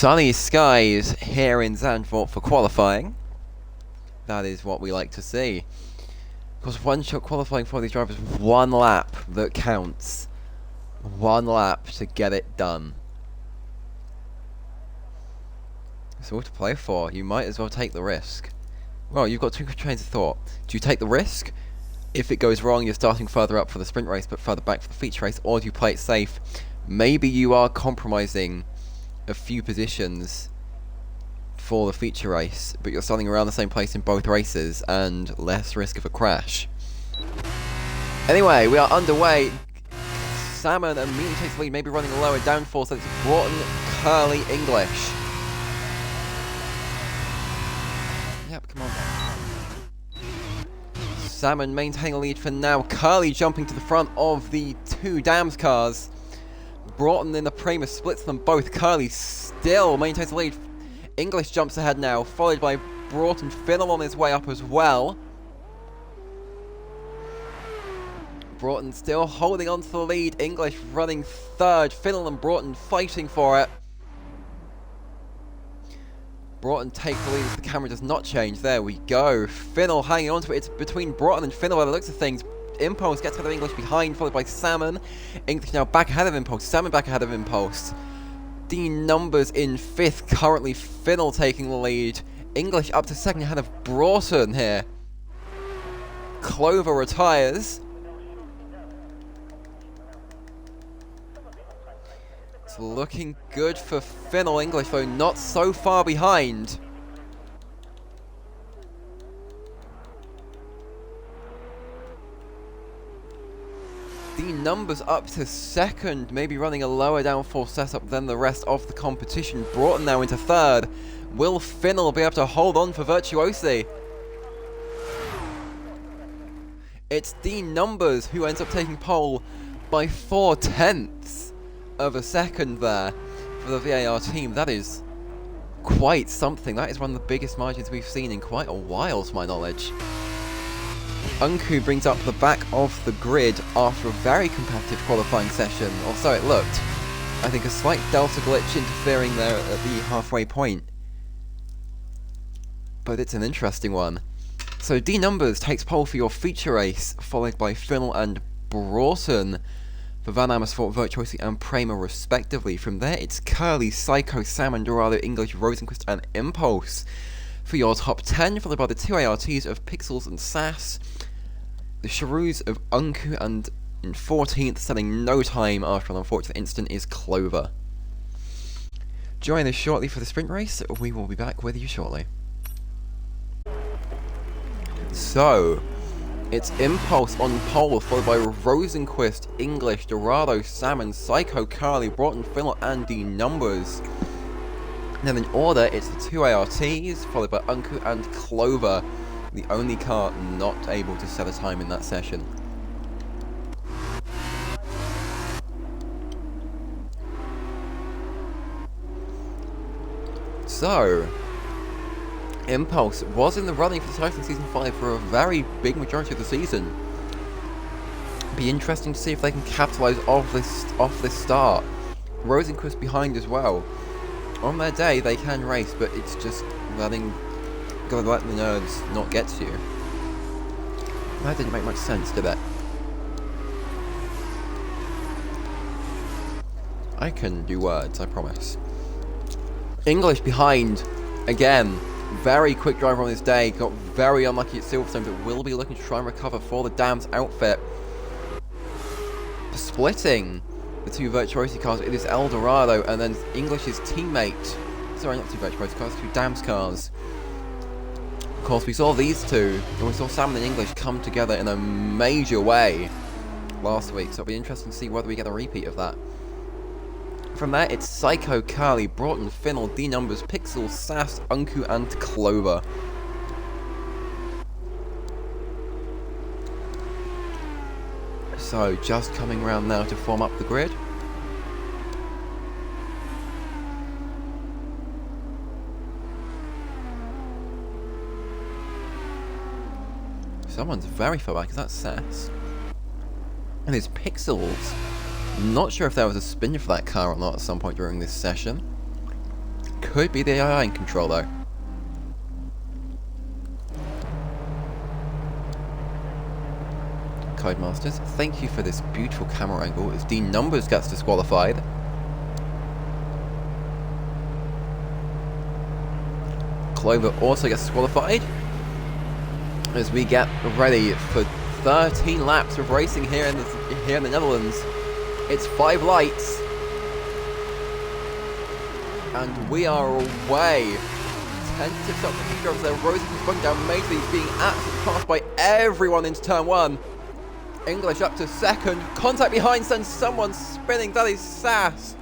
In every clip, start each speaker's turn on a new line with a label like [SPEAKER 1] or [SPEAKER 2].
[SPEAKER 1] Sunny skies here in Zandvoort for qualifying. That is what we like to see. Because one-shot qualifying for these drivers, one lap that counts. One lap to get it done. So what to play for? You might as well take the risk. Well, you've got two trains of thought. Do you take the risk? If it goes wrong, you're starting further up for the sprint race, but further back for the feature race, or do you play it safe? Maybe you are compromising a few positions for the feature race, but you're starting around the same place in both races, and less risk of a crash. Anyway, we are underway. Salmon immediately takes the lead, maybe running a lower downforce, so it's Broughton, Curly, English. Yep, come on. Salmon maintaining a lead for now. Curly jumping to the front of the two Dams cars. Broughton in the Prima splits them both. Curly still maintains the lead. English jumps ahead now, followed by Broughton. Finnell on his way up as well. Broughton still holding on to the lead. English running third. Finnell and Broughton fighting for it. Broughton takes the lead as the camera does not change. There we go. Finnell hanging on to it. It's between Broughton and Finnell by the looks of things. Impulse gets ahead of English behind, followed by Salmon. English now back ahead of Impulse. Salmon back ahead of Impulse. The numbers in fifth. Currently Finnell taking the lead. English up to second ahead of Broughton here. Clover retires. It's looking good for Finnell. English, though, not so far behind. The numbers up to second, maybe running a lower downforce setup than the rest of the competition. Broughton now into third. Will Finnell be able to hold on for Virtuosi? It's the numbers who ends up taking pole by 4/10 of a second there for the VAR team. That is quite something. That is one of the biggest margins we've seen in quite a while, to my knowledge. Unku brings up the back of the grid after a very competitive qualifying session, or so it looked. I think a slight delta glitch interfering there at the halfway point. But it's an interesting one. So D Numbers takes pole for your feature race, followed by Finnell and Broughton for Van Amersfoort, Virtuosi and Prema respectively. From there it's Curly, Psycho, Salmon, Dorado, English, Rosenquist and Impulse for your top 10, followed by the two ARTs of Pixels and Sass. The Charoos of Unku, and in 14th, selling no time after an unfortunate incident, is Clover. Join us shortly for the sprint race. We will be back with you shortly. So, it's Impulse on pole, followed by Rosenquist, English, Dorado, Salmon, Psycho, Curly, Broughton, Finnell, and the Numbers. Then in order, it's the two ARTs, followed by Unku and Clover, the only car not able to set a time in that session. So, Impulse was in the running for the title in Season 5 for a very big majority of the season. Be interesting to see if they can capitalise off this start. Rosenquist behind as well. On their day, they can race, but it's just gotta let the nerds not get to you. That didn't make much sense, did it? I can do words, I promise. English behind, again. Very quick driver on this day, got very unlucky at Silverstone, but will be looking to try and recover for the Dams outfit. Splitting the two Virtuosi cars, it is Eldorado, and then English's teammate, sorry, not two Virtuosi cars, two Dams cars. Of course, we saw these two, and we saw Salmon and English come together in a major way last week, so it'll be interesting to see whether we get a repeat of that. From there, it's Psycho, Curly, Broughton, Finnell, D Numbers, Pixel, Sass, Unku, and Clover. So, just coming around now to form up the grid. Someone's very far back, is that Sass? And it's Pixels. Not sure if there was a spin for that car or not at some point during this session. Could be the AI in control though. Codemasters, thank you for this beautiful camera angle as D Numbers gets disqualified. Clover also gets disqualified as we get ready for 13 laps of racing here in the Netherlands. It's 5 lights and we are away. Tentative stop for few drivers there. Rosenquist bumping down Mason. He's being absolutely passed by everyone into turn 1. English up to second. Contact behind sends someone spinning. That is Sass.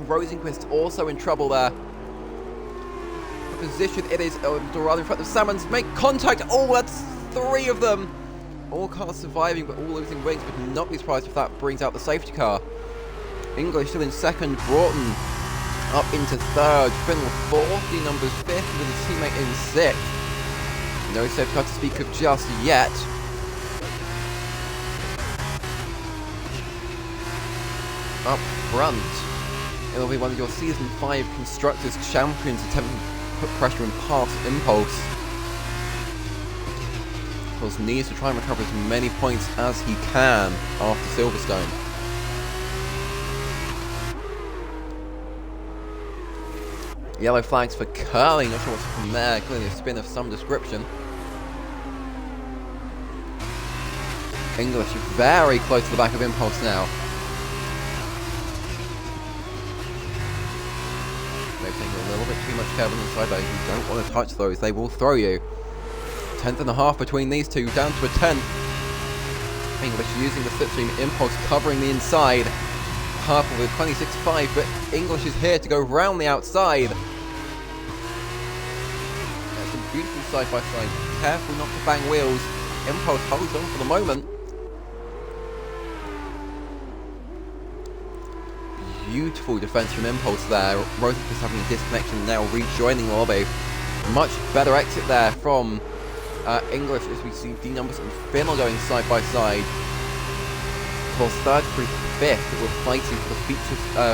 [SPEAKER 1] Rosenquist also in trouble there. The position it is Dorado in front of Salmons. Make contact. Oh, that's 3 of them. All cars surviving but all losing wings. Would not be surprised if that brings out the safety car. English still in second. Broughton up into third. Finnell fourth. D Numbers fifth with his teammate in sixth. No safety car to speak of just yet. Up front, it'll be one of your Season 5 Constructors Champions attempting to put pressure and pass Impulse. Of course, needs to try and recover as many points as he can after Silverstone. Yellow flags for curling, not sure what's from there, clearly a spin of some description. English very close to the back of Impulse now. A little bit too much curve on the side though. You don't want to touch those, they will throw you. 10th and a half between these two, down to a 10th. English using the slipstream. Impulse covering the inside. Purple with 26.5, but English is here to go round the outside. That's a beautiful side by side. Careful not to bang wheels. Impulse holds on for the moment. Beautiful defense from Impulse there. Rosenquist having a disconnection now, rejoining the lobby. Much better exit there from English as we see D Numbers and Finnell going side by side. Of course, third through fifth were fighting for the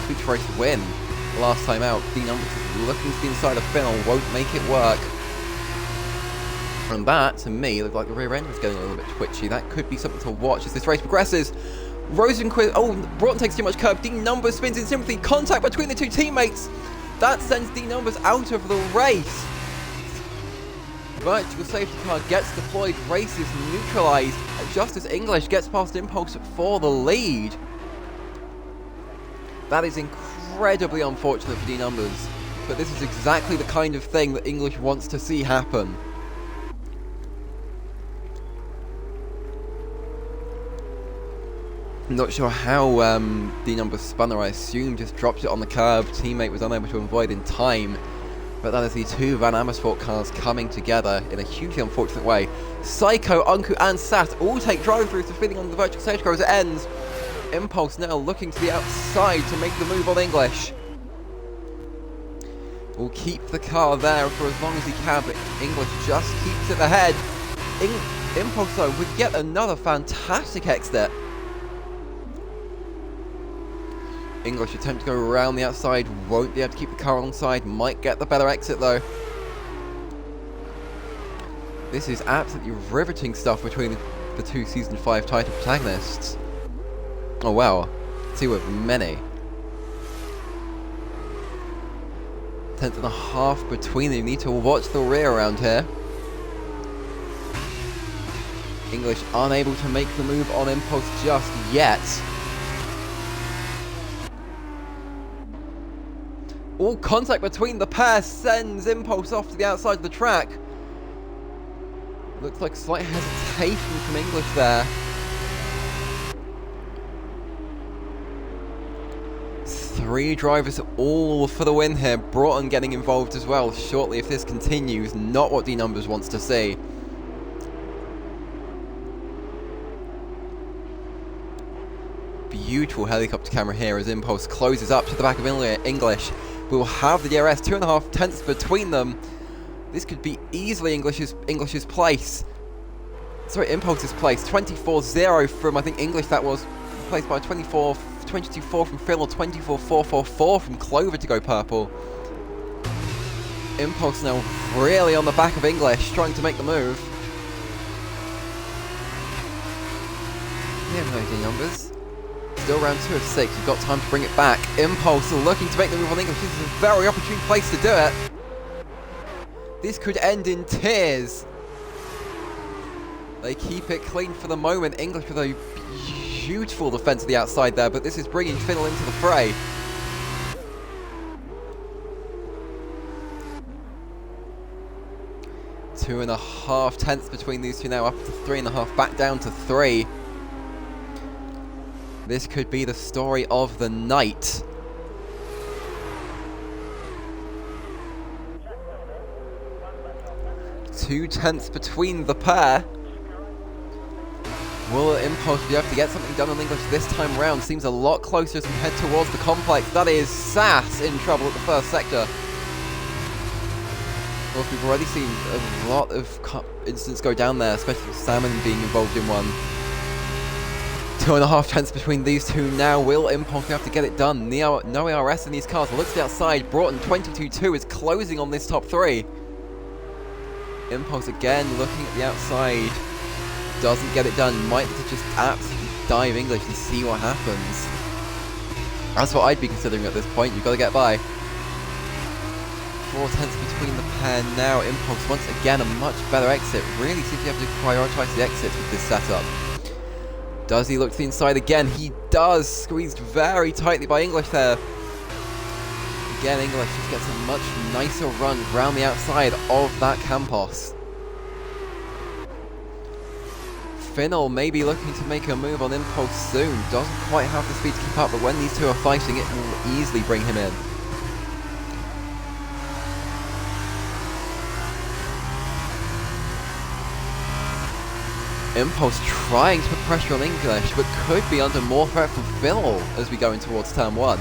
[SPEAKER 1] feature race win last time out. D Numbers is looking to the inside of Finnell, won't make it work. And that, to me, looked like the rear end was getting a little bit twitchy. That could be something to watch as this race progresses. Rosenquist, oh, Broughton takes too much curb. D Numbers spins in sympathy. Contact between the two teammates. That sends D Numbers out of the race. Virtual safety car gets deployed. Race is neutralized just as English gets past Impulse for the lead. That is incredibly unfortunate for D Numbers, but this is exactly the kind of thing that English wants to see happen. Not sure how D Numbers spun her. I assume just dropped it on the curb. Teammate was unable to avoid in time. But that is the two Van Amersfoort cars coming together in a hugely unfortunate way. Psycho, Unku and Sat all take drive-throughs to feeding on the virtual safety car as it ends. Impulse now looking to the outside to make the move on English. Will keep the car there for as long as he can, but English just keeps it ahead. Impulse though would get another fantastic exit. English attempt to go around the outside, won't be able to keep the car alongside, might get the better exit though. This is absolutely riveting stuff between the two Season 5 title protagonists. Oh wow, 2 of many. 10th and a half between them, you need to watch the rear around here. English unable to make the move on Impulse just yet. All contact between the pair sends Impulse off to the outside of the track. Looks like slight hesitation from English there. 3 drivers all for the win here. Broughton getting involved as well shortly if this continues. Not what D Numbers wants to see. Beautiful helicopter camera here as Impulse closes up to the back of English. We will have the DRS 2.5 tenths between them. This could be easily English's place. Sorry, Impulse's place. 24.0 from, I think, English that was. Placed by 22.4 from Phil, or 24.444 from Clover to go purple. Impulse now really on the back of English, trying to make the move. We have no ID numbers. Still round 2 of 6, we've got time to bring it back. Impulse looking to make the move on English. This is a very opportune place to do it. This could end in tears. They keep it clean for the moment. English with a beautiful defense to the outside there, but this is bringing Finnell into the fray. Two and a half tenths between these two now, up to 3.5, back down to 3. This could be the story of the night. Two tenths between the pair. Will Impulse be able to get something done on English this time round? Seems a lot closer as we head towards the complex. That is Sass in trouble at the first sector. Of course, we've already seen a lot of incidents go down there, especially with Salmon being involved in one. 2.5 tenths between these two now. Will Impulse be able to get it done? No ARS in these cars. Looks to the outside. Broughton 22-2 is closing on this top 3. Impulse again looking at the outside. Doesn't get it done. Might need to just absolutely dive English and see what happens. That's what I'd be considering at this point. You've got to get by. 4 tenths between the pair now. Impulse once again a much better exit. Really seems to have to prioritise the exits with this setup. Does he look to the inside again? He does. Squeezed very tightly by English there. Again, English just gets a much nicer run round the outside of that Campos. Finnell may be looking to make a move on Impulse soon. Doesn't quite have the speed to keep up, but when these two are fighting, it will easily bring him in. Impulse trying to put pressure on English, but could be under more threat from Finnell as we go in towards turn 1.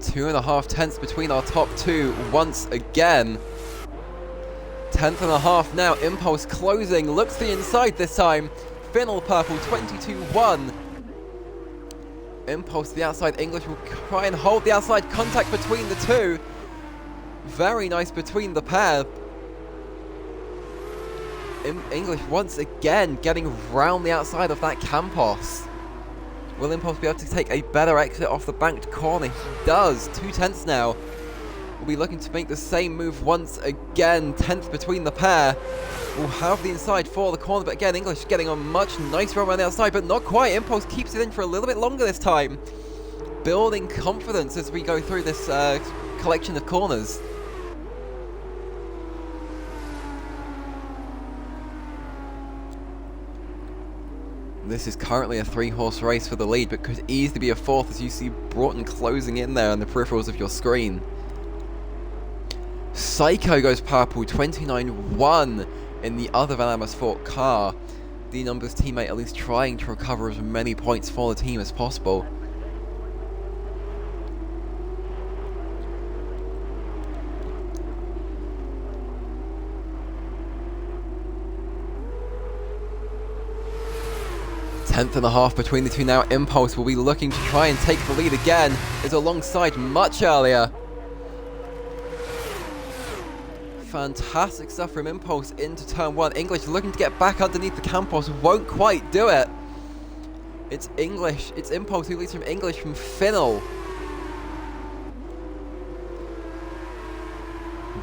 [SPEAKER 1] Two and a half tenths between our top two once again. 10.5 now. Impulse closing. Looks to the inside this time. Finnell purple 22-1. Impulse to the outside. English will try and hold the outside contact between the two. Very nice between the pair. English once again getting round the outside of that Campos. Will Impulse be able to take a better exit off the banked corner? He does. 2 tenths now. We'll be looking to make the same move once again. 10th between the pair. We'll have the inside for the corner, but again, English getting a much nicer run around the outside, but not quite. Impulse keeps it in for a little bit longer this time. Building confidence as we go through this collection of corners. This is currently a 3-horse race for the lead, but could easily be a 4th as you see Broughton closing in there on the peripherals of your screen. Psycho goes purple, 29-1 in the other Van Amersfoort car. The numbers teammate at least trying to recover as many points for the team as possible. Tenth and a half between the two now. Impulse will be looking to try and take the lead again. Is alongside much earlier. Fantastic stuff from Impulse into turn 1. English looking to get back underneath the Campos. Won't quite do it. It's English. It's Impulse who leads from English from Finnell.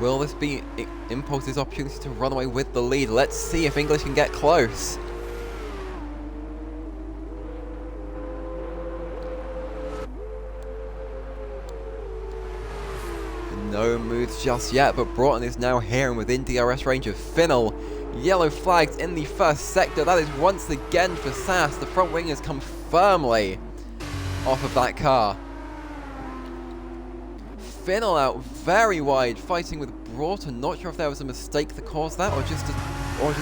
[SPEAKER 1] Will this be Impulse's opportunity to run away with the lead? Let's see if English can get close. No moves just yet, but Broughton is now here and within DRS range of Finnell. Yellow flags in the first sector. That is once again for Sass. The front wing has come firmly off of that car. Finnell out very wide, fighting with Broughton. Not sure if there was a mistake that caused that, or just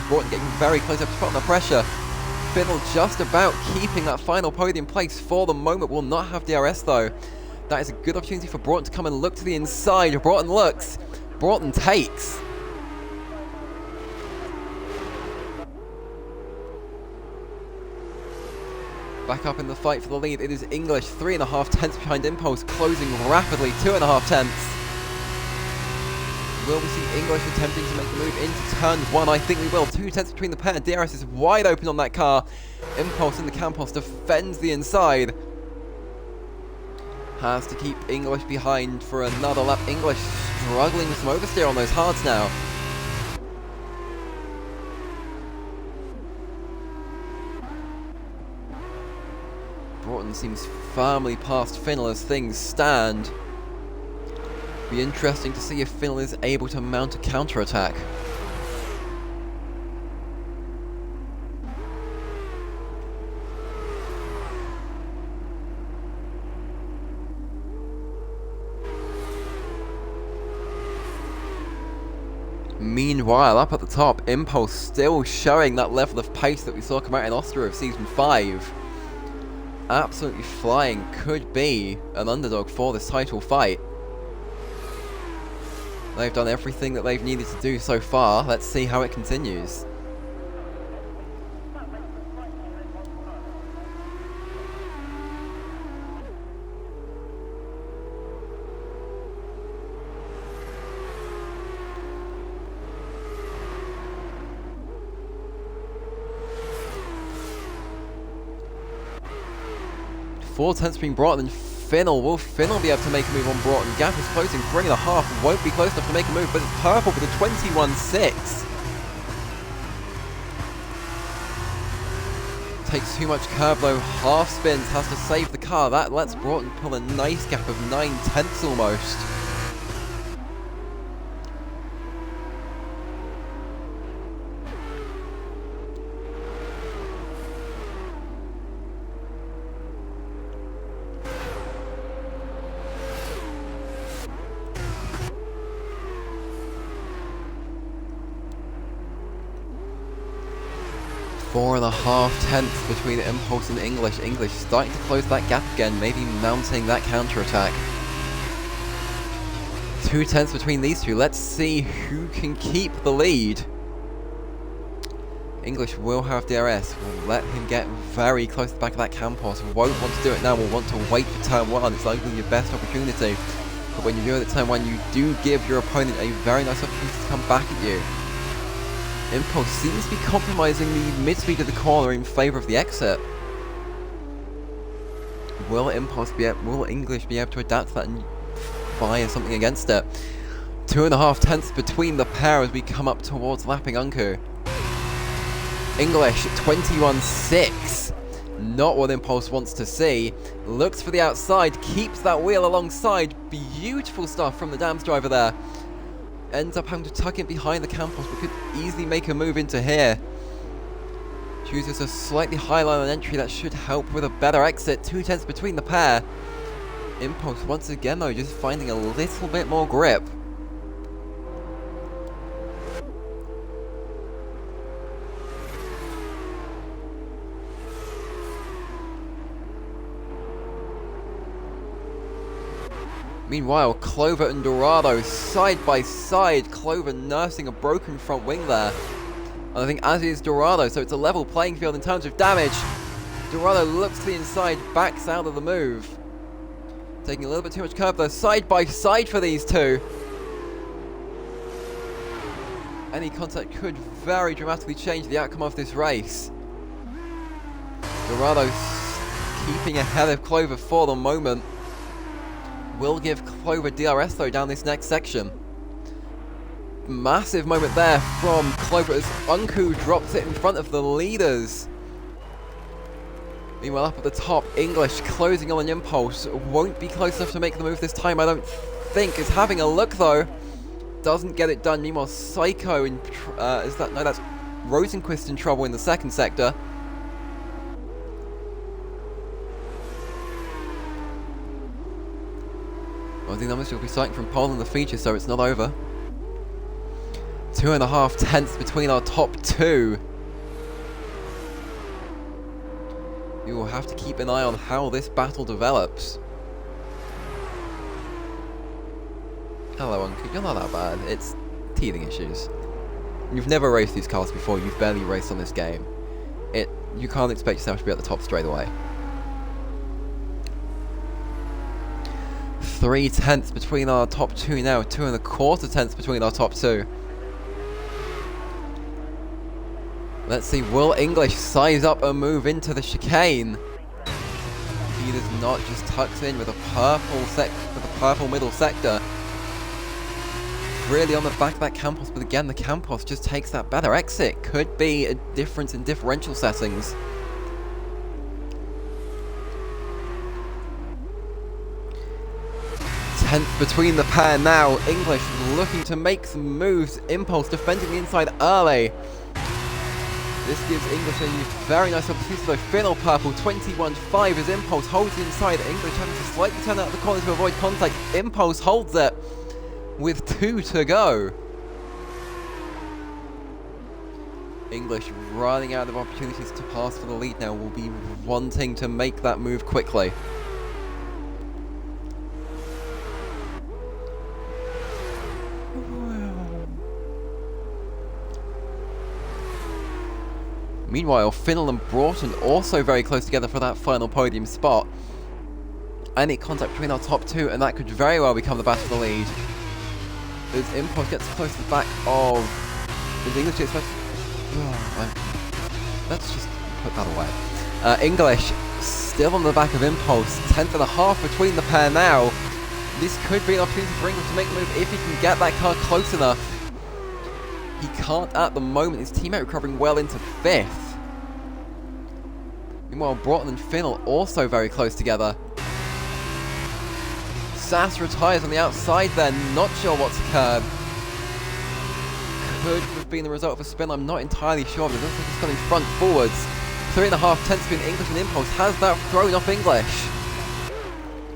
[SPEAKER 1] Broughton getting very close up to put on the pressure. Finnell just about keeping that final podium place for the moment. Will not have DRS though. That is a good opportunity for Broughton to come and look to the inside. Broughton looks. Broughton takes. Back up in the fight for the lead, it is English, 3.5 tenths behind Impulse, closing rapidly, 2.5 tenths. Will we see English attempting to make the move into turn 1? I think we will. 2 tenths between the pair. DRS is wide open on that car. Impulse in the Campos defends the inside. Has to keep English behind for another lap. English struggling with some oversteer on those hards now. Broughton seems firmly past Finnell as things stand. Be interesting to see if Finnell is able to mount a counter-attack. Meanwhile, up at the top, Impulse still showing that level of pace that we saw come out in Austria of Season 5. Absolutely flying, could be an underdog for this title fight. They've done everything that they've needed to do so far. Let's see how it continues. Four tenths being Broughton and Finnell. Will Finnell be able to make a move on Broughton? Gap is closing, 3.5. Won't be close enough to make a move, but it's purple with a 21.6. Takes too much curve though, half spins, has to save the car. That lets Broughton pull a nice gap of 9 tenths almost. Four and a half tenths between Impulse and English. English starting to close that gap again, maybe mounting that counter-attack. 2 tenths between these two. Let's see who can keep the lead. English will have DRS. We'll let him get very close to the back of that Campos. Won't want to do it now. We'll want to wait for turn 1. It's likely your best opportunity. But when you do it at turn 1, you do give your opponent a very nice opportunity to come back at you. Impulse seems to be compromising the mid-speed of the corner in favour of the exit. Will English be able to adapt to that and fire something against it? 2.5 tenths between the pair as we come up towards lapping Unku. English 21.6. Not what Impulse wants to see. Looks for the outside, keeps that wheel alongside. Beautiful stuff from the Dams driver there. Ends up having to tuck it behind the Campos, but could easily make a move into here. Chooses a slightly high line on entry that should help with a better exit. 2 tenths between the pair. Impulse once again though, just finding a little bit more grip. Meanwhile, Clover and Dorado side by side. Clover nursing a broken front wing there. And I think as is Dorado, so it's a level playing field in terms of damage. Dorado looks to the inside, backs out of the move. Taking a little bit too much curve though, side by side for these two. Any contact could very dramatically change the outcome of this race. Dorado keeping ahead of Clover for the moment. Will give Clover DRS though down this next section. Massive moment there from Clover as Unku drops it in front of the leaders. Meanwhile up at the top, English closing on an Impulse. Won't be close enough to make the move this time, I don't think. Is having a look though. Doesn't get it done. Meanwhile Psycho in... that's Rosenquist in trouble in the second sector. I think numbers will be sighting from pole in the feature, so it's not over. 2.5 tenths between our top two. We will have to keep an eye on how this battle develops. Hello, Uncle. You're not that bad. It's teething issues. You've never raced these cars before. You've barely raced on this game. You can't expect yourself to be at the top straight away. 3 tenths between our top two now, 2¼ tenths between our top two. Let's see, will English size up and move into the chicane? He does not, just tucks in with a purple middle sector. Really on the back of that Campos, but again the Campos just takes that better exit. Could be a difference in differential settings. Tenth between the pair now. English looking to make some moves. Impulse defending the inside early. This gives English a very nice opportunity though. Final purple, 21-5 as Impulse holds the inside. English having to slightly turn out of the corner to avoid contact. Impulse holds it with 2 to go. English running out of opportunities to pass for the lead now. Will be wanting to make that move quickly. Meanwhile, Finnell and Broughton also very close together for that final podium spot. Any contact between our top two, and that could very well become the battle for the lead. As Impulse gets close to the back of... Is English gets close... let's just put that away. English still on the back of Impulse. 10.5 between the pair now. This could be an opportunity for English to make the move if he can get that car close enough. He can't at the moment. His teammate recovering well into 5th. Meanwhile, Broughton and Finnell also very close together. Sass retires on the outside there. Not sure what's occurred. Could have been the result of a spin. I'm not entirely sure, but it looks like he's coming front forwards. 3.5 tenths between English and Impulse. Has that thrown off English?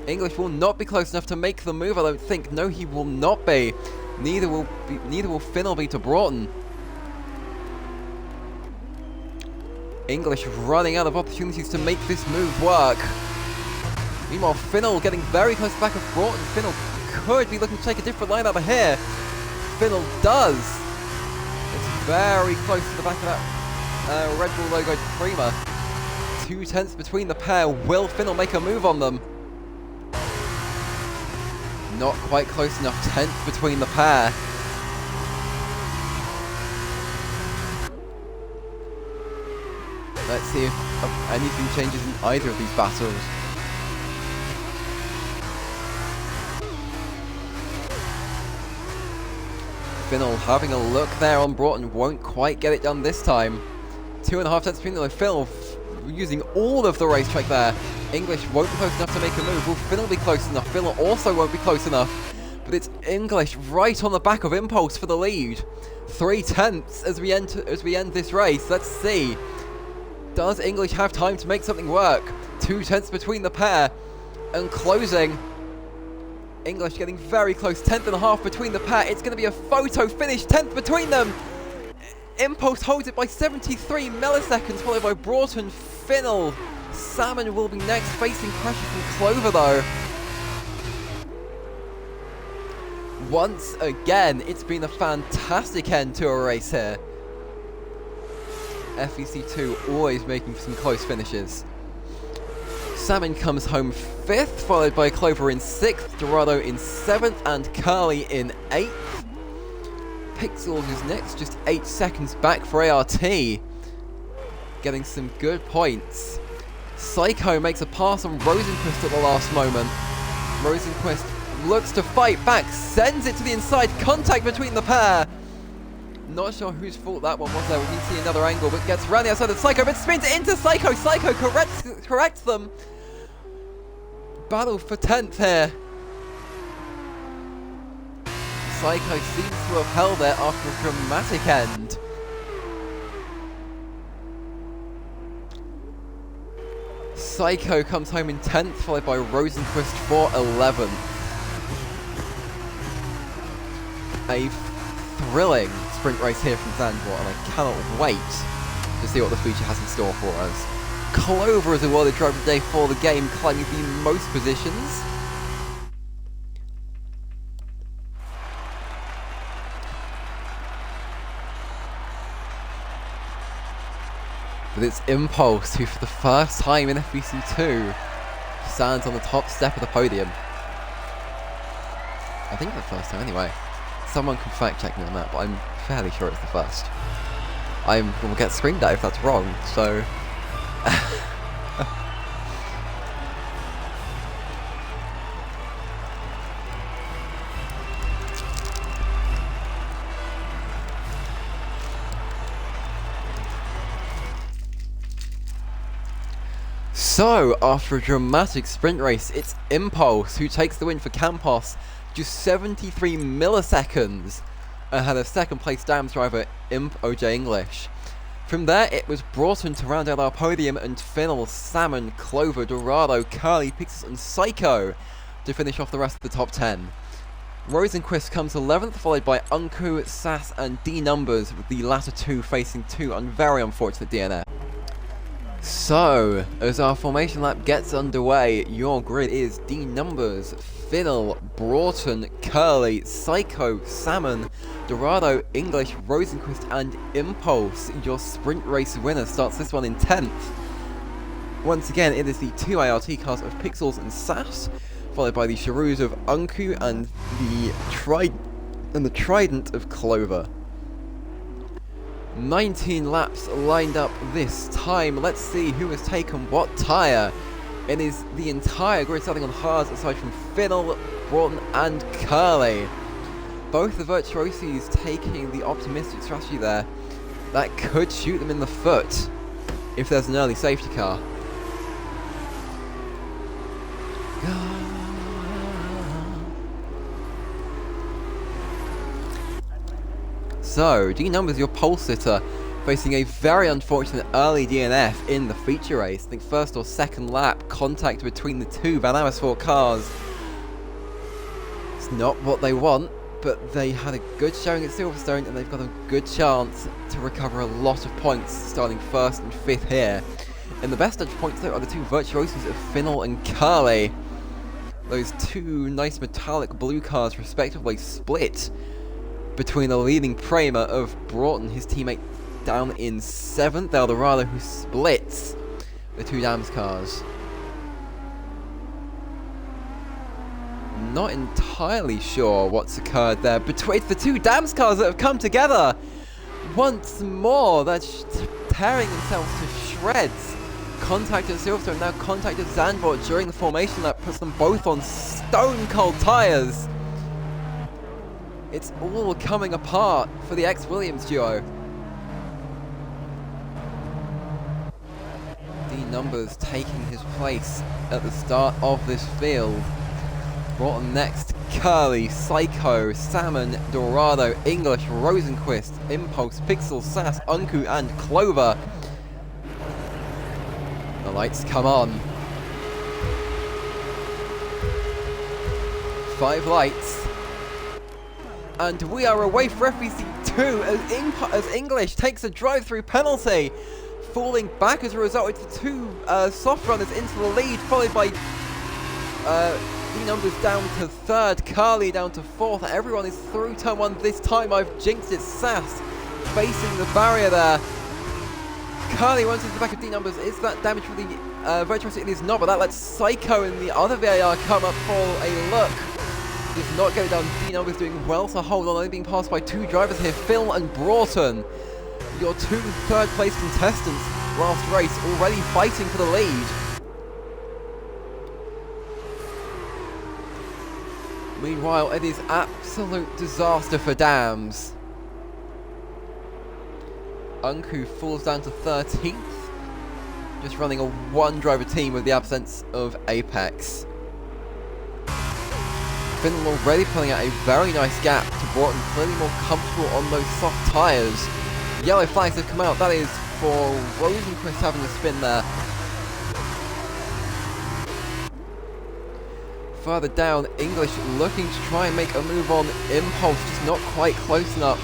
[SPEAKER 1] English will not be close enough to make the move, I don't think. No, he will not be. Neither will Finnell be to Broughton. English running out of opportunities to make this move work. Meanwhile, Finnell getting very close to the back of Broughton. Finnell could be looking to take a different line over here. Finnell does. It's very close to the back of that Red Bull logo Prima. 2 tenths between the pair. Will Finnell make a move on them? Not quite close enough. 10th between the pair. Let's see if anything changes in either of these battles. Finnell having a look there on Broughton. Won't quite get it done this time. 2.5 tenths between them. Finnell using all of the racetrack there. English won't be close enough to make a move. Will Finnell be close enough? Finnell also won't be close enough. But it's English right on the back of Impulse for the lead. 3 tenths as we end this race. Let's see. Does English have time to make something work? 2 tenths between the pair. And closing. English getting very close. 10.5 between the pair. It's going to be a photo finish. 10th between them. Impulse holds it by 73 milliseconds, followed by Broughton. Finnell. Salmon will be next, facing pressure from Clover though. Once again, it's been a fantastic end to a race here. FVC2 always making some close finishes. Salmon comes home 5th, followed by Clover in 6th, Dorado in 7th, and Curly in 8th. Pixels is next, just 8 seconds back for ART. Getting some good points. Psycho makes a pass on Rosenquist at the last moment. Rosenquist looks to fight back, sends it to the inside, contact between the pair. Not sure whose fault that one was there. We need to see another angle, but gets around the outside of Psycho, but spins into Psycho. Psycho corrects them. Battle for 10th here. Psycho seems to have held it after a dramatic end. Psycho comes home in 10th, followed by Rosenquist for 11th. A thrilling sprint race here from Zandvoort, and I cannot wait to see what the future has in store for us. Clover is awarded driver of the day for the game, climbing the most positions. But it's Impulse who, for the first time in FVC2, stands on the top step of the podium. I think the first time anyway. Someone can fact check me on that, but I'm fairly sure it's the first. I will get screamed at if that's wrong, so... So, after a dramatic sprint race, it's Impulse who takes the win for Campos, just 73 milliseconds ahead of second place Dams driver Imp OJ English. From there, it was Broughton to round out our podium, and Finnell, Salmon, Clover, Dorado, Curly, Pixels and Psycho to finish off the rest of the top 10. Rosenquist comes 11th, followed by Unku, Sass and D Numbers, with the latter two facing two very unfortunate DNF. So, as our formation lap gets underway, your grid is D Numbers, Finnell, Broughton, Curly, Psycho, Salmon, Dorado, English, Rosenquist and Impulse. Your sprint race winner starts this one in 10th. Once again, it is the two ART cars of Pixels and Sass, followed by the Cheroos of Unku and the Trident of Clover. 19 laps lined up this time. Let's see who has taken what tyre. It is the entire grid starting on hards aside from Finnell, Broughton and Curly. Both the Virtuosis taking the optimistic strategy there. That could shoot them in the foot if there's an early safety car. So, D Numbers, your pole sitter, facing a very unfortunate early DNF in the feature race. I think first or second lap, contact between the two Van Amersfoort cars. It's not what they want, but they had a good showing at Silverstone, and they've got a good chance to recover a lot of points, starting first and fifth here. And the best judge points, though, are the two Virtuosos of Finnell and Curly. Those two nice metallic blue cars, respectively, split between the leading Prema of Broughton, his teammate down in 7th, Eldorado, who splits the two Dams cars. Not entirely sure what's occurred there between the two Dams cars that have come together once more. They're tearing themselves to shreds. Contact at Silverstone, now contact at Zandvoort during the formation that puts them both on stone cold tyres. It's all coming apart for the ex-Williams duo. D Numbers taking his place at the start of this field. Broughton next, Curly, Psycho, Salmon, Dorado, English, Rosenquist, Impulse, Pixel, Sass, Unku and Clover. The lights come on. 5 lights. And we are away for FVC2 as English takes a drive-through penalty, falling back as a result. It's the two soft runners into the lead, followed by D Numbers down to 3rd, Curly down to 4th. Everyone is through turn 1 this time. I've jinxed it. Sass facing the barrier there. Curly runs into the back of D Numbers. Is that damage for the Virtuoso? It is not, but that lets Psycho and the other VAR come up for a look. Does not get it done. D Numbers doing well to hold on, only being passed by 2 drivers here, Phil and Broughton. Your 2 third place contestants last race already fighting for the lead. Meanwhile, it is absolute disaster for Dams. Unku falls down to 13th, just running a 1-driver team with the absence of Apex. Finnell already pulling out a very nice gap to Broughton, clearly more comfortable on those soft tyres. Yellow flags have come out, that is for Rosenquist having a spin there. Further down, English looking to try and make a move on Impulse, just not quite close enough.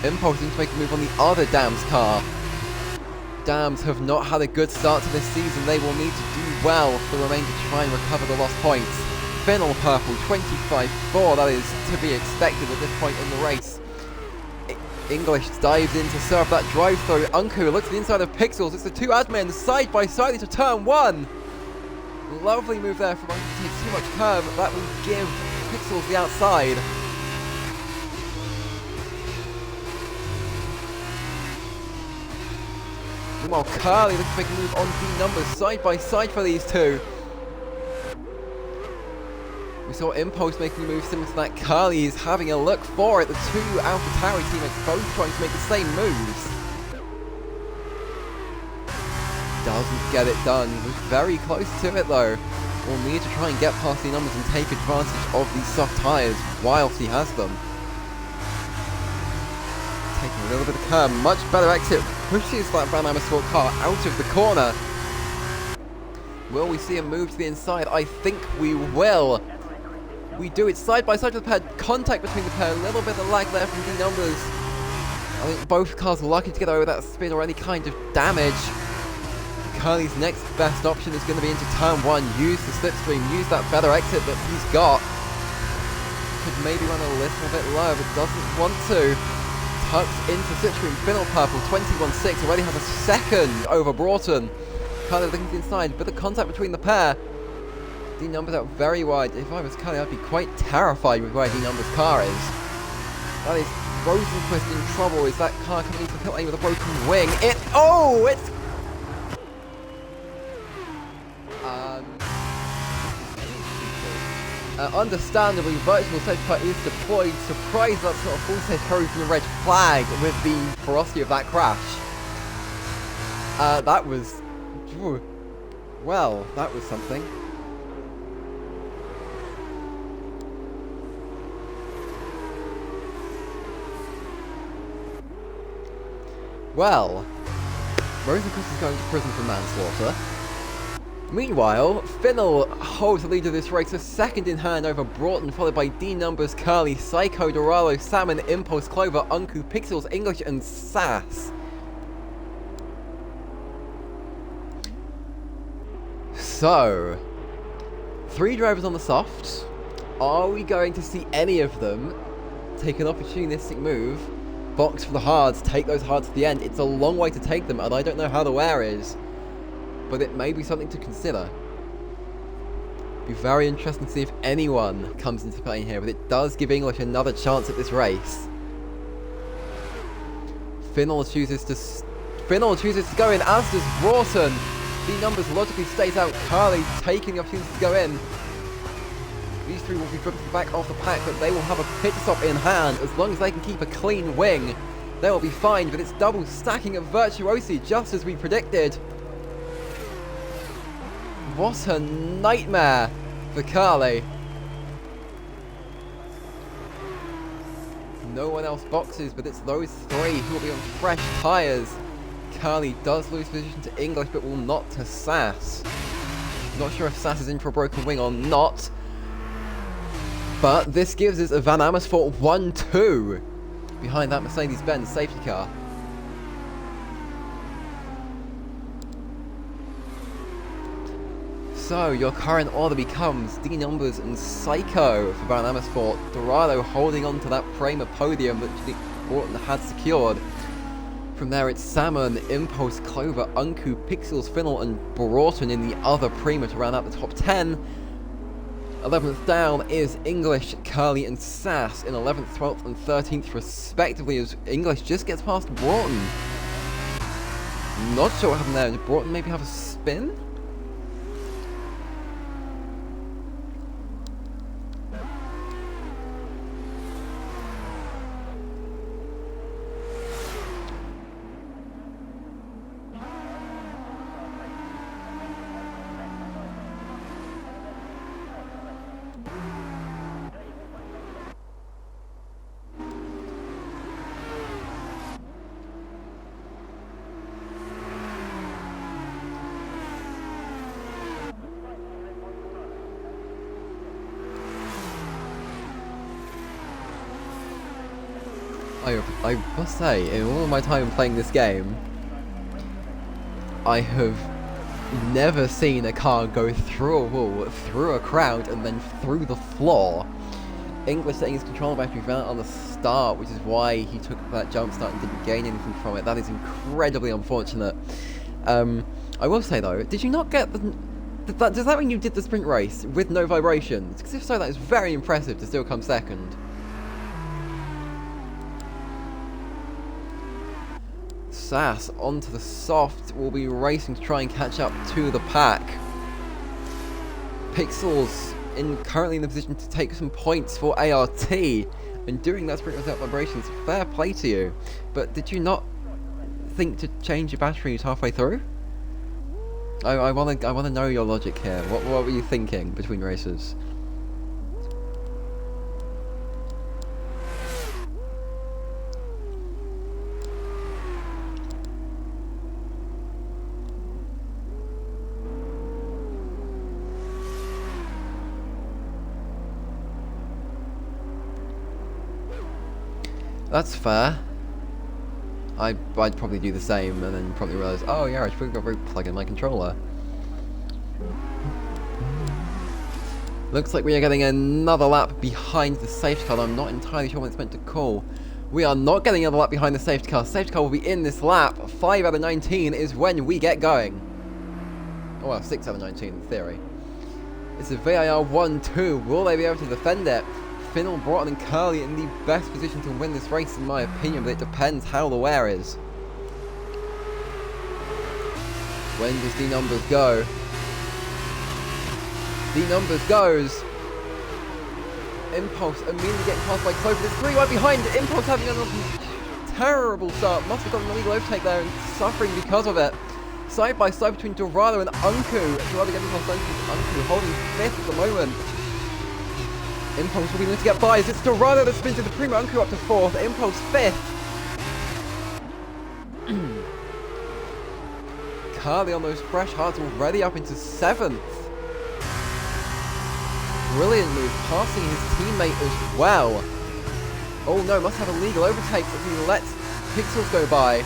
[SPEAKER 1] Impulse needs to make a move on the other Dams car. Dams have not had a good start to this season. They will need to do well for the remainder to try and recover the lost points. Finnell purple, 25-4, that is to be expected at this point in the race. English dives in to serve that drive through. Unku looks at the inside of Pixels. It's the two admins side by side into turn 1. Lovely move there from Unku to take too much curve. That will give Pixels the outside. Meanwhile, Curly looking to make a move on D numbers side by side for these two. We saw Impulse making a move similar to that. Curly is having a look for it. The two AlphaTauri teammates both trying to make the same moves. Doesn't get it done. Was very close to it though. Will need to try and get past the numbers and take advantage of these soft tyres whilst he has them. Taking a little bit of curb, much better exit, pushes that Van Amersfoort car out of the corner. Will we see a move to the inside? I think we will. We do it side by side with the pair, contact between the pair, a little bit of lag there from the numbers. I think both cars are lucky to get away with that spin or any kind of damage. Curly's next best option is going to be into turn 1, use the slipstream, use that better exit that he's got. Could maybe run a little bit low, but doesn't want to. Tucks into slipstream, Finnell purple, 21.6, already has a second over Broughton. Curly looking to the inside, but the contact between the pair. D numbers out very wide. If I was Curly, I'd be quite terrified with where D numbers car is. That is Rosenquist in trouble. Is that car coming into the pit lane with a broken wing? It's understandably, virtual safety car is deployed. Surprised that's not a full safety car from the red flag with the ferocity of that crash. That was... well, that was something. Well, Rosenquist is going to prison for manslaughter. Meanwhile, Finnell holds the lead of this race, a second in hand over Broughton, followed by D numbers, Curly, Psycho, Doralo, Salmon, Impulse, Clover, Unku, Pixels, English, and Sass. So, 3 drivers on the softs. Are we going to see any of them take an opportunistic move, box for the hards, take those hards to the end? It's a long way to take them, and I don't know how the wear is. But it may be something to consider. Be very interesting to see if anyone comes into play here, but it does give English another chance at this race. Finnell chooses to go in, as does Broughton. D numbers logically stays out. Curly taking the opportunity to go in. These 3 will be driven to the back of the pack, but they will have a pit stop in hand. As long as they can keep a clean wing, they will be fine. But it's double stacking of virtuosity, just as we predicted. What a nightmare for Curly. No one else boxes, but it's those 3 who will be on fresh tyres. Curly does lose position to English, but will not to Sass. Not sure if Sass is in for a broken wing or not. But this gives us a Van Amersfoort 1-2 behind that Mercedes-Benz safety car. So, your current order becomes D numbers and Psycho for Van Amersfoort. Dorado holding on to that Prema podium that Broughton had secured. From there, it's Salmon, Impulse, Clover, Unku, Pixels, Finnell, and Broughton in the other Prema to round out the top 10. 11th down is English, Curly, and Sass in 11th, 12th, and 13th respectively, as English just gets past Broughton. Not sure what happened there. Did Broughton maybe have a spin? I must say, in all of my time playing this game, I have never seen a car go through a wall, through a crowd, and then through the floor. English setting his control battery ran on the start, which is why he took that jump start and didn't gain anything from it. That is incredibly unfortunate. I will say though, did you not get the Does that mean you did the sprint race with no vibrations? Because if so, that is very impressive to still come second. Sass onto the soft will be racing to try and catch up to the pack. Pixels currently in the position to take some points for ART, and doing that sprint without vibrations, fair play to you. But did you not think to change your batteries halfway through? I want to know your logic here. What were you thinking between races? That's fair. I'd probably do the same and then probably realise, oh yeah, I should probably plug in my controller. Looks like we are getting another lap behind the safety car. I'm not entirely sure when it's meant to call. We are not getting another lap behind the safety car. Safety car will be in this lap. 5 out of 19 is when we get going. Oh well, 6 out of 19 in theory. It's a VIR 1-2. Will they be able to defend it? Finnell, Broughton and Curly in the best position to win this race in my opinion, but it depends how the wear is. When does the numbers go? The numbers goes. Impulse immediately getting passed by Clover. There's 3 right behind. Impulse having a terrible start. Must have got an illegal overtake there and suffering because of it. Side by side between Dorado and Unku. Dorado getting past Unku holding 5th at the moment. Impulse will be able to get by as it's Dorado that spins into Primo. Unku up to 4th. Impulse 5th. Carly on those fresh hearts already up into 7th. Brilliant move, passing his teammate as well. Oh no, must have a legal overtake as he lets Pixels go by.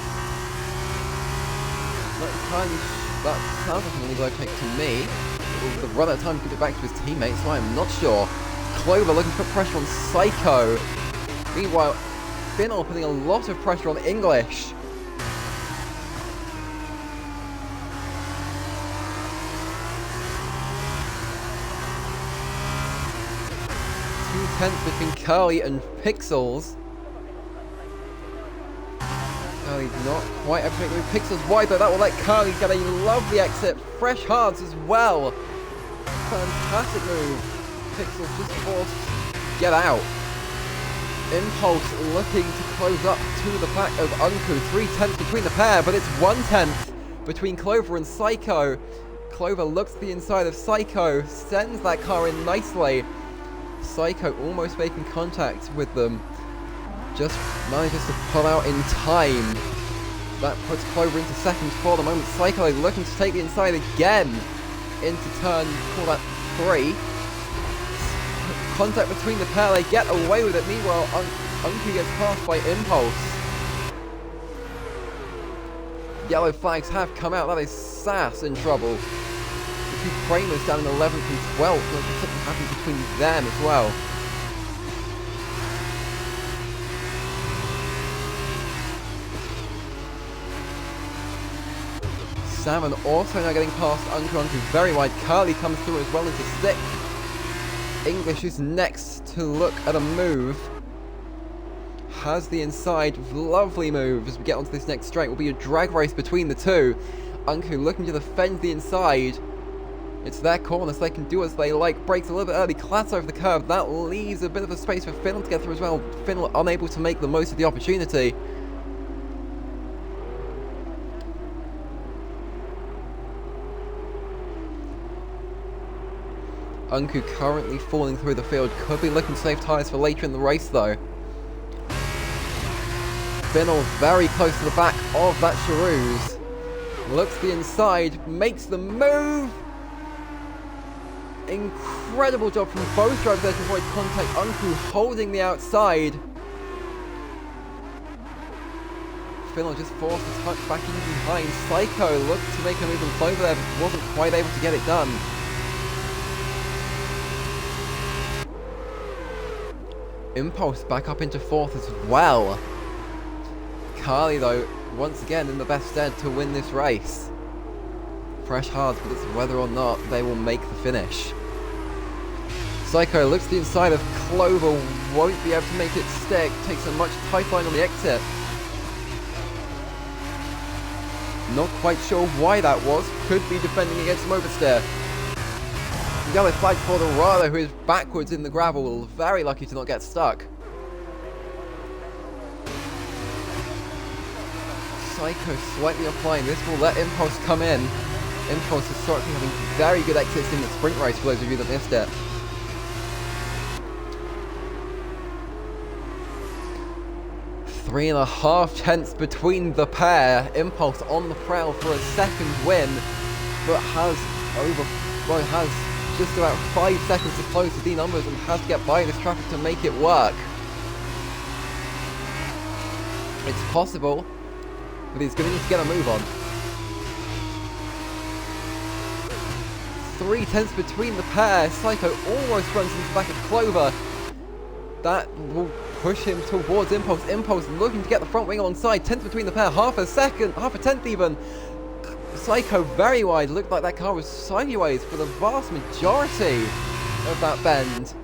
[SPEAKER 1] Not entirely that sounds like an illegal overtake to me. The run out of time to get it back to his teammate, so I'm not sure. Clover looking to put pressure on Psycho. Meanwhile, Finnell putting a lot of pressure on English. 2/10 between Curly and Pixels. Curly's not quite able to make the move. Pixels wide though, that will let Curly get a lovely exit. Fresh hards as well. Fantastic move. Pixels just forced to get out. Impulse looking to close up to the pack of Unku. 3/10 between the pair, but it's 1/10 between Clover and Psycho. Clover looks to the inside of Psycho, sends that car in nicely. Psycho almost making contact with them. Just manages to pull out in time. That puts Clover into 2nd for the moment. Psycho looking to take the inside again into turn, call that 3. Contact between the pair, they get away with it. Meanwhile, Unku gets passed by Impulse. Yellow flags have come out. That is Sass in trouble. The 2 Kramers down in 11th and 12th. There's something happening between them as well. Salmon also now getting past Unku very wide. Curly comes through as well into 6th. English is next to look at a move. Has the inside. Lovely move as we get onto this next straight. Will be a drag race between the 2. Unku looking to defend the inside. It's their corner, so they can do as they like. Breaks a little bit early, clats over the curve. That leaves a bit of a space for Finnell to get through as well. Finnell unable to make the most of the opportunity. Unku currently falling through the field. Could be looking to save tyres for later in the race though. Finnell very close to the back of that Charouz. Looks to the inside, makes the move. Incredible job from both drivers there to avoid contact. Unku holding the outside. Finnell just forced to touch back in behind. Psycho looked to make a move and Clover there, but wasn't quite able to get it done. Impulse back up into 4th as well. Carly though, once again in the best stead to win this race. Fresh hard, but it's whether or not they will make the finish. Psycho looks to the inside of Clover, won't be able to make it stick, takes a much tight line on the exit. Not quite sure why that was, could be defending against some oversteer. Yellow flag for the Rado, who is backwards in the gravel, very lucky to not get stuck. Psycho slightly offline, this will let Impulse come in. Impulse historically having very good exits in the sprint race for those of you that missed it. Three and a half tenths between the pair. Impulse on the prowl for a second win, but has just about 5 seconds to close the D numbers and has to get by this traffic to make it work. It's possible, but he's going to need to get a move on. 3 tenths between the pair. Psycho almost runs into the back of Clover. That will push him towards Impulse. Impulse looking to get the front wing alongside. Tenth between the pair. Half a tenth even. Psycho very wide. Looked like that car was sideways for the vast majority of that bend.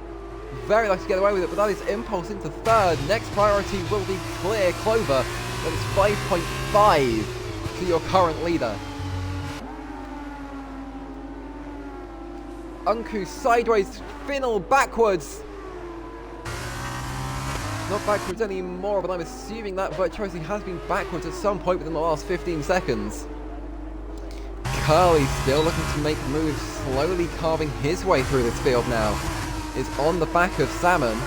[SPEAKER 1] Very lucky to get away with it, but that is Impulse into third. Next priority will be clear Clover. That is 5.5 to your current leader. Unku sideways, Finnell backwards. Not backwards anymore, but I'm assuming that Virtuosi has been backwards at some point within the last 15 seconds. Curly still looking to make moves, slowly carving his way through this field now. Is on the back of Salmon.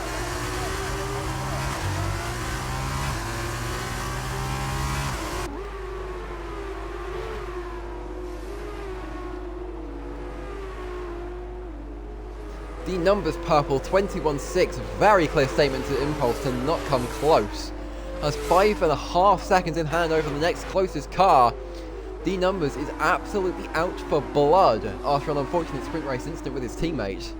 [SPEAKER 1] The numbers purple, 21.6, very clear statement to Impulse to not come close. Has 5.5 seconds in hand over the next closest car. The numbers is absolutely out for blood after an unfortunate sprint race incident with his teammate.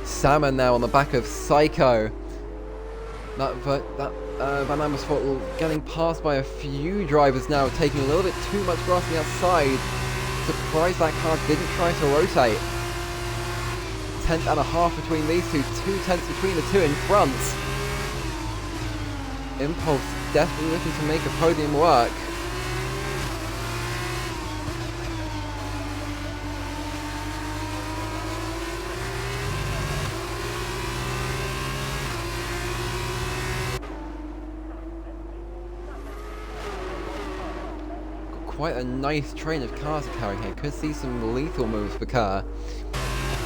[SPEAKER 1] Salmon now on the back of Psycho. Van Amersfoort getting passed by a few drivers now, taking a little bit too much grass on the outside. Surprised that car didn't try to rotate. 10.5 between these two, 2 tenths between the two in front. Impulse definitely looking to make a podium work. Quite a nice train of cars are carrying here. Could see some lethal moves for Kerr.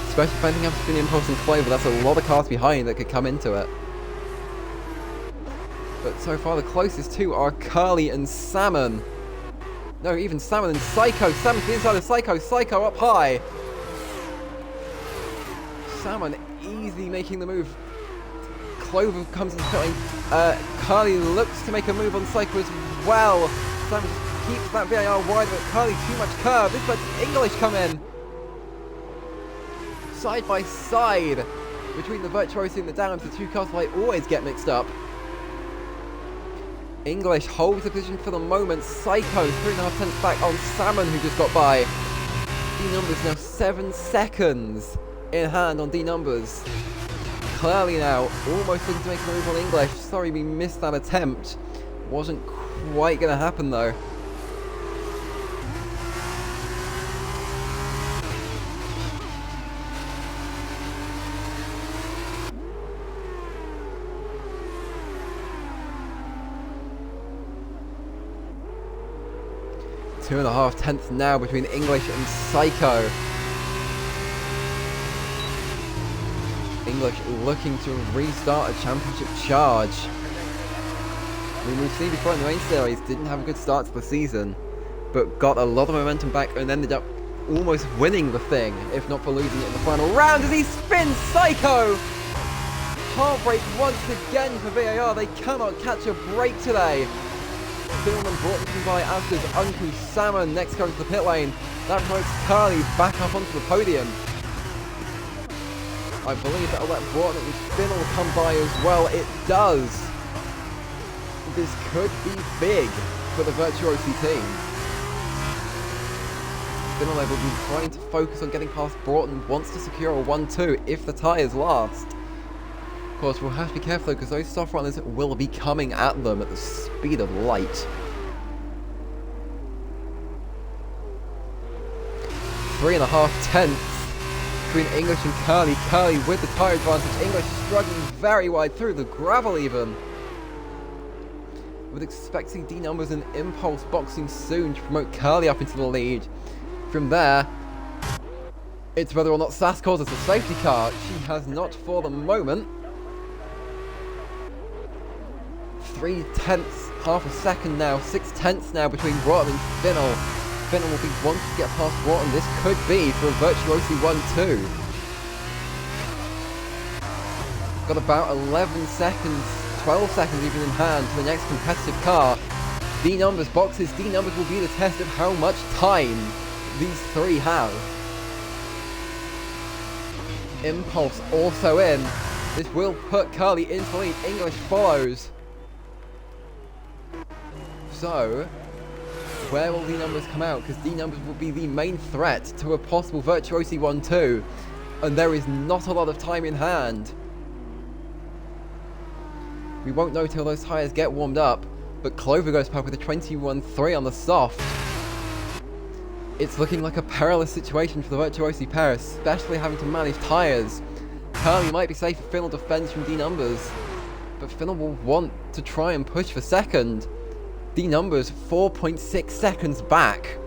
[SPEAKER 1] Especially if anything happens between Impulse and Clover, that's a lot of cars behind that could come into it. But so far the closest two are Curly and Salmon. No, even Salmon and Psycho. Salmon to the inside of Psycho. Psycho up high. Salmon easily making the move. Clover comes into pit lane. Curly looks to make a move on Psycho as well. Salmon keeps that VAR wide, but Curly too much curve. This lets English come in. Side by side between the Virtuosi and the Downs, the two cars I always get mixed up. English holds the position for the moment. Psycho 3.5 tenths back on Salmon, who just got by. D Numbers now 7 seconds in hand on D Numbers. Clearly now almost looking to make a move on English. Sorry we missed that attempt. Wasn't quite going to happen though. Two and a half tenths now between English and Psycho. English looking to restart a championship charge. I mean, we've seen before in the main series, didn't have a good start to the season, but got a lot of momentum back and ended up almost winning the thing, if not for losing it in the final round as he spins Psycho! Heartbreak once again for VAR, they cannot catch a break today. Billman brought them by as does Uncle Salmon. Next comes the pit lane. That promotes Curly back up onto the podium. I believe that'll let Broughton and Finnell come by as well. It does. This could be big for the Virtuosi team. Finnell will be trying to focus on getting past Broughton, wants to secure a 1-2 if the tyres last. Of course, we'll have to be careful though, because those soft runners will be coming at them at the speed of light. 3.5 tenths between English and Curly. Curly with the tyre advantage. English struggling very wide through the gravel even. With expecting D numbers and Impulse boxing soon to promote Curly up into the lead. From there, it's whether or not Sass calls us a safety car. She has not for the moment. 3 tenths, half a second now, 6 tenths now between Broughton and Finnell. Finnell will be wanting to get past Broughton. This could be for a Virtuosi 1-2. Got about 11 seconds, 12 seconds even in hand for the next competitive car. D numbers boxes, D numbers will be the test of how much time these three have. Impulse also in. This will put Curly into the lead. English follows. So, where will D numbers come out? Because D numbers will be the main threat to a possible Virtuosi 1-2. And there is not a lot of time in hand. We won't know till those tyres get warmed up. But Clover goes past with a 21.3 on the soft. It's looking like a perilous situation for the Virtuosi pair, especially having to manage tyres. Curly might be safe if Finnell defends from D numbers. But Finnell will want to try and push for second. D numbers 4.6 seconds back.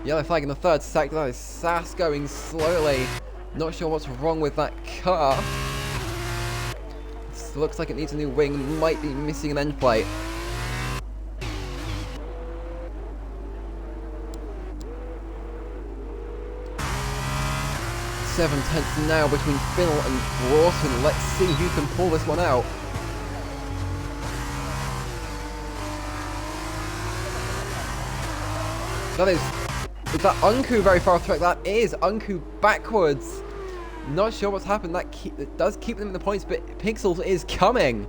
[SPEAKER 1] Yellow flag in the third sector. That is Sass going slowly. Not sure what's wrong with that car. This looks like it needs a new wing. Might be missing an end plate. Seven tenths now between Finnell and Broughton. Let's see who can pull this one out. That is that Unku very far off track? That is Unku backwards. Not sure what's happened. That does keep them in the points, but Pixels is coming.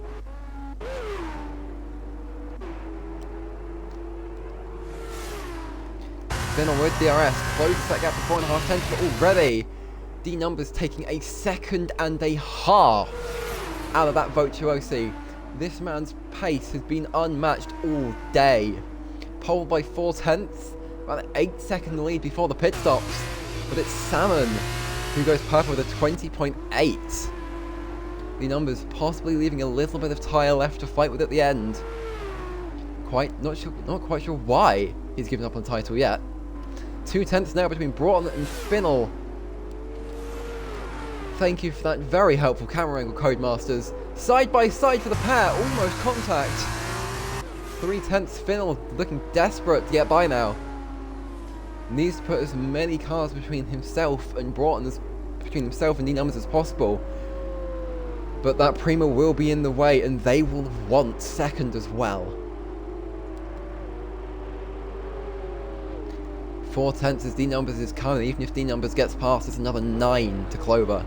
[SPEAKER 1] Finnell with DRS closes that gap to 4.5 tenths, but already D numbers taking a second and a half out of that Virtuosi. This man's pace has been unmatched all day. Pole by 4 tenths. About an 8-second lead before the pit stops. But it's Salmon who goes purple with a 20.8. The numbers possibly leaving a little bit of tyre left to fight with at the end. Not quite sure why he's given up on the title yet. 2 tenths now between Broughton and Finnell. Thank you for that very helpful camera angle, Codemasters. Side by side for the pair, almost contact. 3 tenths Finnell looking desperate to get by now. Needs to put as many cars between himself and Broughton between himself and D numbers as possible. But that Prima will be in the way and they will want second as well. 4 tenths as D numbers is coming. Even if D numbers gets past, it's another 9 to Clover,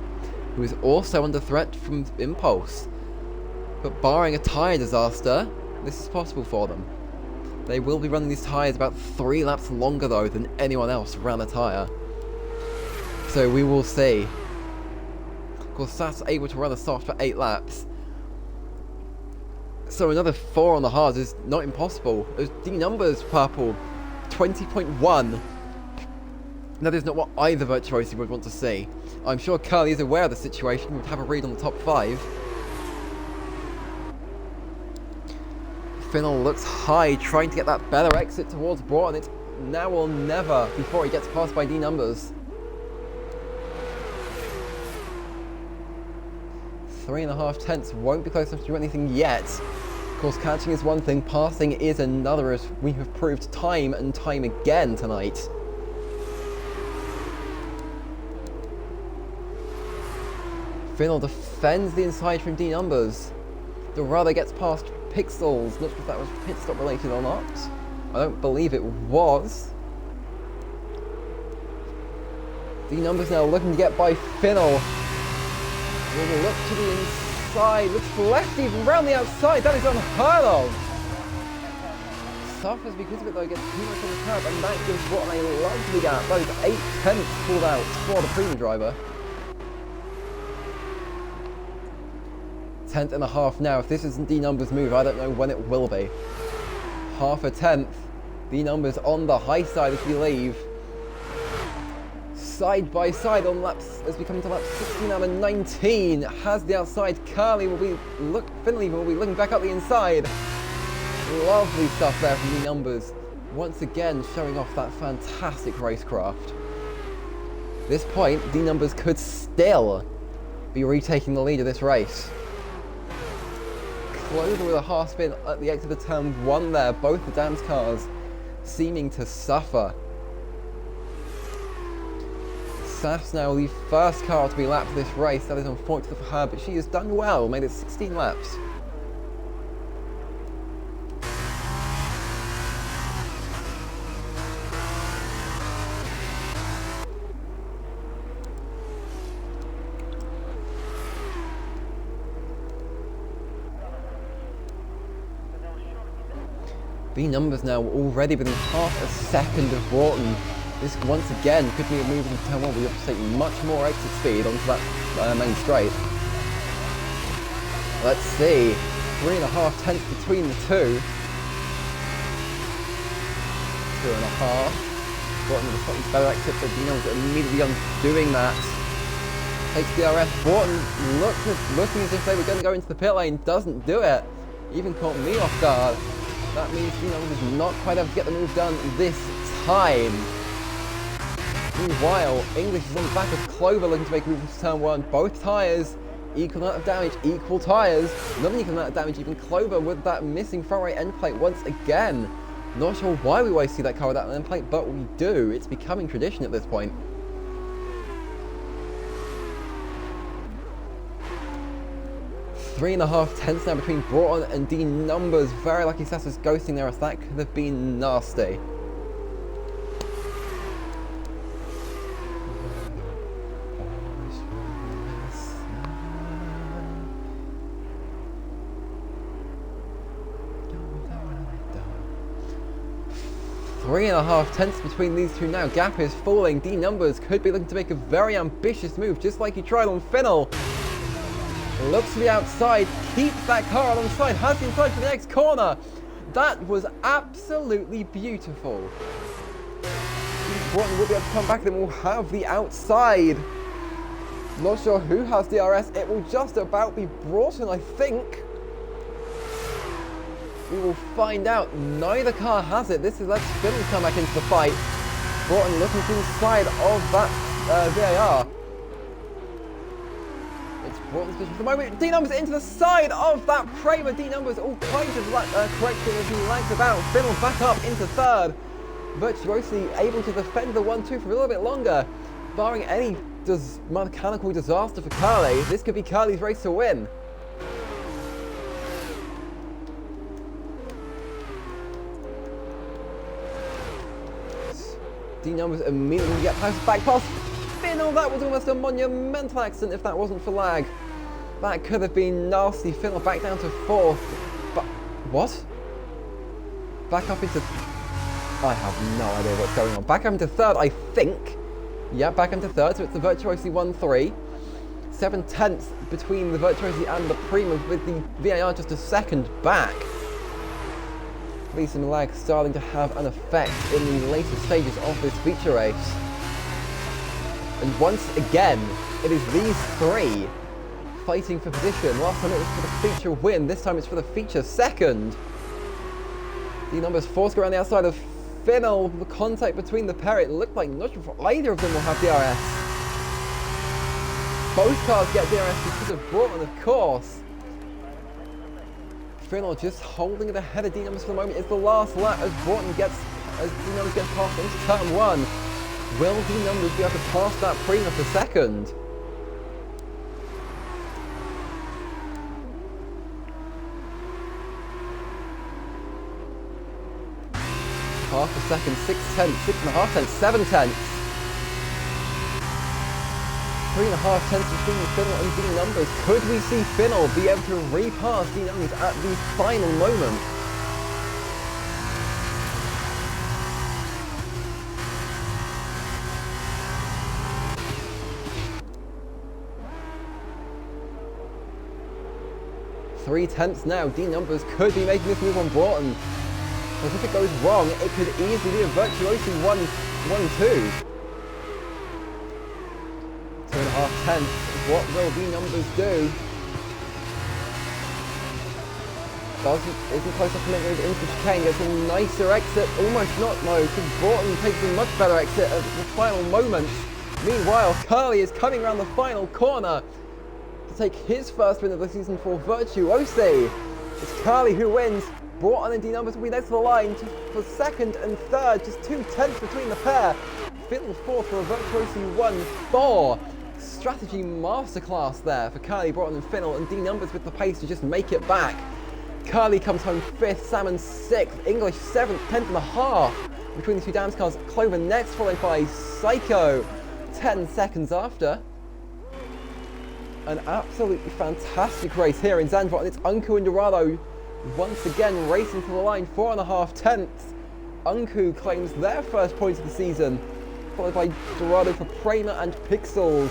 [SPEAKER 1] who is also under threat from Impulse. But barring a tyre disaster, this is possible for them. They will be running these tyres about 3 laps longer though than anyone else ran a tyre. So we will see. Of course, Sass able to run a soft for 8 laps. So another 4 on the hards is not impossible. Those D numbers purple, 20.1. That is not what either Virtuosi would want to see. I'm sure Curly is aware of the situation, would have a read on the top 5. Finnell looks high, trying to get that better exit towards Broughton. It's now or never before he gets passed by D numbers. 3.5 tenths won't be close enough to do anything yet. Of course, catching is one thing, passing is another, as we have proved time and time again tonight. Finnell defends the inside from D numbers. The rather gets past Pixels. Not sure if that was pit stop related or not. I don't believe it was. The numbers now looking to get by Finnell. Will look to the inside, looks to the left, even round the outside. That is unheard of. Suffers because of it though, gets too much on the curb, and that gives Broughton a lovely gap. That is 8/10 pulled out for the premium driver. 10th and a half now. If this isn't the numbers move, I don't know when it will be. Half a tenth. The numbers on the high side as we leave. Side by side on laps as we come into lap 16 out of 19. Has the outside. Finley will be looking back up the inside. Lovely stuff there from the numbers. Once again showing off that fantastic racecraft. At this point, the numbers could still be retaking the lead of this race. Clover with a half spin at the exit of turn 1 there. Both the Dams cars seeming to suffer. Saf's now the first car to be lapped this race. That is unfortunate for her, but she has done well, made it 16 laps. The numbers now already within half a second of Broughton. This once again could be a move into turn 1. We have to take much more exit speed onto that main straight. Let's see. 3.5 tenths between the two. 2.5. Broughton with a slightly better exit, but Dino's immediately undoing that. Takes DRS. Broughton looking as if they were going to go into the pit lane. Doesn't do it. Even caught me off guard. That means Dino is not quite able to get the move done this time. Meanwhile, English is on the back of Clover looking to make a move into turn 1. Both tyres, equal amount of damage, equal tyres. Not an equal amount of damage, even Clover with that missing front right end plate once again. Not sure why we always see that car with that end plate, but we do. It's becoming tradition at this point. Three and a half tenths now between Broughton and D numbers. Very lucky Sassa's ghosting there, as that could have been nasty. Three and a half tenths between these two now. Gap is falling. D numbers could be looking to make a very ambitious move, just like he tried on Finnell. Looks to the outside, keeps that car alongside, has the inside for the next corner. That was absolutely beautiful. Broughton will be able to come back, then we'll have the outside. Not sure who has DRS, it will just about be Broughton, I think. We will find out. Neither car has it. This is let's Finnell come back into the fight. Broughton looking to the side of that VAR. It's Broughton's position for the moment. D numbers into the side of that Prema. D numbers all kinds of correction as he lags about. Finnell back up into third. Virtuosely able to defend the 1-2 for a little bit longer. Barring any mechanical disaster for Carly, this could be Carly's race to win. D numbers immediately get past back past Finnell. That was almost a monumental accident if that wasn't for lag. That could have been nasty. Finnell back down to fourth. But what? Back up into... I have no idea what's going on. Back up into third, I think. Yeah, back into third, so it's the Virtuosi 1-3. 7 tenths between the Virtuosi and the Prima, with the VAR just a second back. Some lag starting to have an effect in the later stages of this feature race. And once again, it is these three fighting for position. Last time it was for the feature win, this time it's for the feature second. The numbers forced around the outside of Finnell. The contact between the pair, it looked like not sure if either of them will have DRS. Both cars get DRS because of Broughton, of course. Finnell just holding it ahead of D numbers for the moment. It's the last lap as D numbers gets passed into turn 1. Will D numbers be able to pass that Prima for second? half a second, 6 tenths, 6.5 tenths, 7 tenths. 3.5 tenths between Finnell and D Numbers. Could we see Finnell be able to repass D Numbers at the final moment? Three tenths now. D Numbers could be making this move on Broughton. But if it goes wrong, it could easily be a virtuoso 1-2. 2.5 tenths. What will D Numbers do? Isn't close enough to make it into chicane. Gets a nicer exit. Almost not, no, because Broughton takes a much better exit at the final moments. Meanwhile, Curly is coming around the final corner to take his first win of the season for Virtuosi. It's Curly who wins. Broughton and D Numbers will be next to the line for second and third, just 2 tenths between the pair. Finnell fourth for a Virtuosi 1-4. Strategy masterclass there for Curly, Broughton and Finnell, and D Numbers with the pace to just make it back. Curly comes home 5th, Salmon 6th, English 7th, 10th and a half between the two Dams cars. Clover next, followed by Psycho 10 seconds after. An absolutely fantastic race here in Zandvoort, and it's Unku and Dorado once again racing to the line, 4.5 tenths. Unku claims their first points of the season, followed by Dorado for Kramer, and Pixels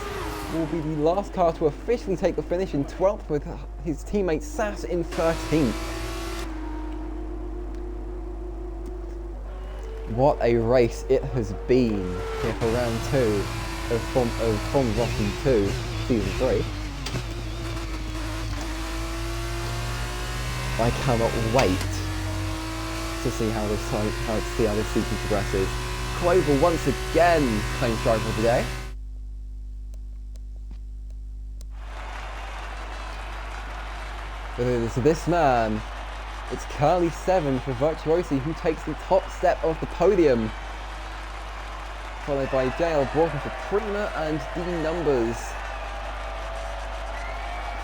[SPEAKER 1] will be the last car to officially take the finish in 12th, with his teammate Sass in 13th. What a race it has been here for round 2 of From Rotten 2, Season 3. I cannot wait to see how this season progresses. Clover once again claims driver of the day. But it is this man. It's Curly 7 for Virtuosi who takes the top step of the podium, followed by JL Broughton for Prima and D Numbers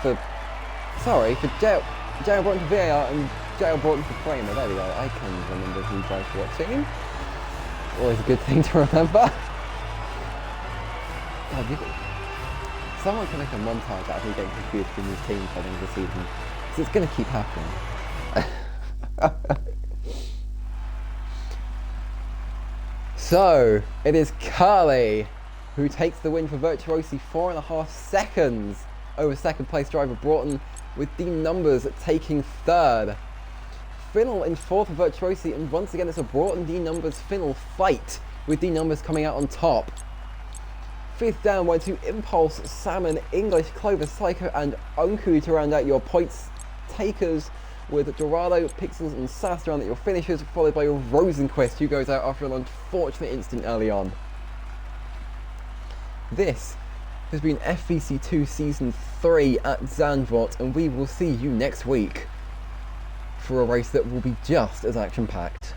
[SPEAKER 1] for JL Broughton for VAR and JL Broughton for Kramer. There we go. I can remember who drives for what team. Always a good thing to remember. God, someone can make a montage out of me getting confused between these teams by the end of the season, because it's going to keep happening. So, it is Curly who takes the win for Virtuosi, 4.5 seconds over second place driver Broughton, with D Numbers taking third. Finnell in fourth for Virtuosi, and once again it's a Broughton D Numbers Finnell fight, with D Numbers coming out on top. Fifth down went to Impulse, Salmon, English, Clover, Psycho and Unku to round out your points takers, with Dorado, Pixels and Sass to round out your finishers, followed by Rosenquist, who goes out after an unfortunate incident early on. This has been FVC2 Season 3 at Zandvoort, and we will see you next week for a race that will be just as action-packed.